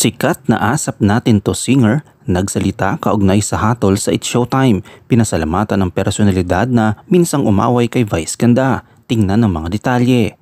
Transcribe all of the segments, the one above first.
Sikat na ASAP Natin To singer nagsalita kaugnay sa hatol sa It's Showtime. Pinasalamatan ng personalidad na minsang umaway kay Vice Ganda. Tingnan ang mga detalye.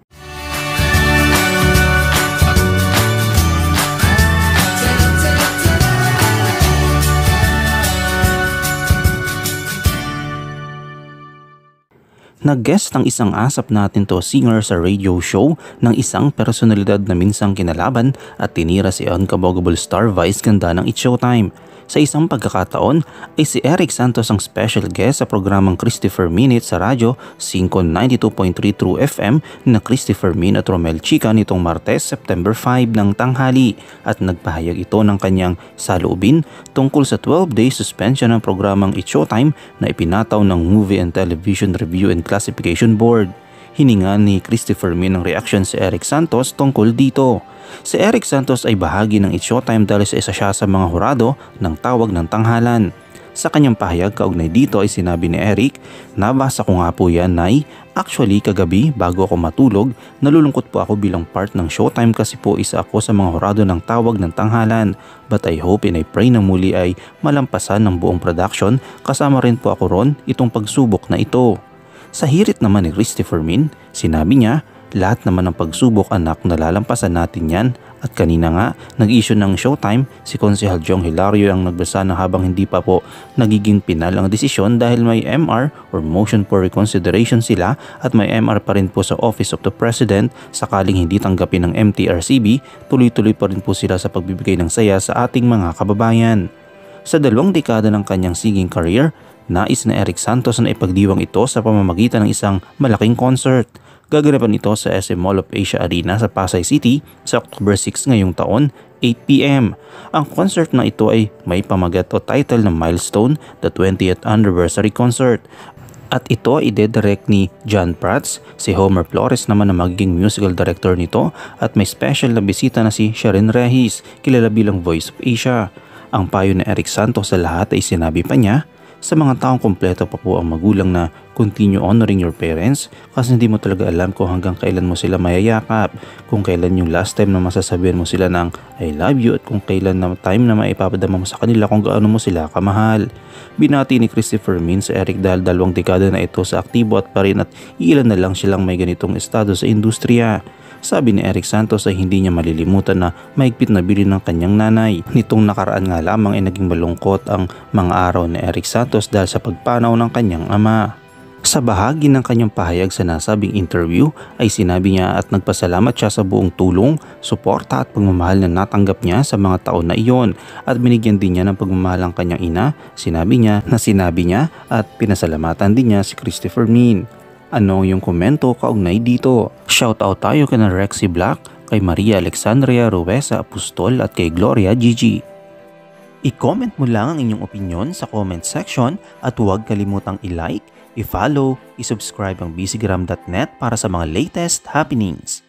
Nag-guest ang isang ASAP Natin To singer sa radio show ng isang personalidad na minsang kinalaban at tinira si Unkaboggable star Vice Ganda ng It's Showtime. Sa isang pagkakataon ay si Eric Santos ang special guest sa programang Christopher Minute sa radyo 592.3 True FM na Christopher Min at Romel Chica nitong Martes, September 5 ng tanghali at nagpahayag ito ng kanyang saloobin tungkol sa 12-day suspension ng programang It's Showtime na ipinataw ng Movie and Television Review and Classification Board. Hininga ni Christopher Min ang reaksyon si Eric Santos tungkol dito. Si Eric Santos ay bahagi ng It's Showtime dahil sa isa siya sa mga hurado ng tawag ng tanghalan. Sa kanyang pahayag kaugnay dito ay sinabi ni Eric, "Nabasa ko nga po yan, Nay. Actually kagabi bago ako matulog, nalulungkot po ako bilang part ng Showtime kasi po isa ako sa mga hurado ng tawag ng tanghalan. But I hope and I pray na muli ay malampasan ng buong production, kasama rin po ako ron itong pagsubok na ito." Sa hirit naman ni Christopher Min, sinabi niya, "Lahat naman ng pagsubok anak, nalalampasan natin yan." At kanina nga, nag-issue ng Showtime, si Konsehal Jong Hilario ang nagbasa na habang hindi pa po nagiging pinal ang desisyon dahil may MR or Motion for Reconsideration sila at may MR pa rin po sa Office of the President sakaling hindi tanggapin ng MTRCB, tuloy-tuloy pa rin po sila sa pagbibigay ng saya sa ating mga kababayan. Sa 2 dekada ng kanyang singing career, nais na Eric Santos na ipagdiwang ito sa pamamagitan ng isang malaking concert. Gaganapan ito sa SM Mall of Asia Arena sa Pasay City sa October 6 ngayong taon, 8 p.m. Ang concert na ito ay may pamagat o title na Milestone, the 20th Anniversary Concert. At ito ay ide-direct ni John Prats. Si Homer Flores naman ang magiging musical director nito at may special na bisita na si Sharon Rehis, kilala bilang Voice of Asia. Ang payo ni Eric Santos sa lahat ay sinabi pa niya, "Sa mga taong kumpleto pa po ang magulang na continue honoring your parents kasi hindi mo talaga alam kung hanggang kailan mo sila mayayakap, kung kailan yung last time na masasabihan mo sila ng I love you at kung kailan na time na maipapadama mo sa kanila kung gaano mo sila kamahal." Binati ni Christopher Min sa Eric dahil 2 dekada na ito sa aktibo at pa rin at ilan na lang silang may ganitong estado sa industriya. Sabi ni Eric Santos ay hindi niya malilimutan na mahigpit na bilin ng kanyang nanay. Nitong nakaraan nga lamang ay naging malungkot ang mga araw ni Eric Santos dahil sa pagpanaw ng kanyang ama. Sa bahagi ng kanyang pahayag sa nasabing interview ay sinabi niya at nagpasalamat siya sa buong tulong, suporta at pagmamahal na natanggap niya sa mga taon na iyon at binigyan din niya ng pagmamahal ang kanyang ina. Sinabi niya at pinasalamatan din niya si Christopher Min. Ano yung komento kaugnay dito? Shoutout tayo kina Rexy Black, kay Maria Alexandria Ruesa Apostol at kay Gloria Gigi. I-comment mo lang ang inyong opinion sa comment section at huwag kalimutang i-like, i-follow, i-subscribe ang bcgram.net para sa mga latest happenings.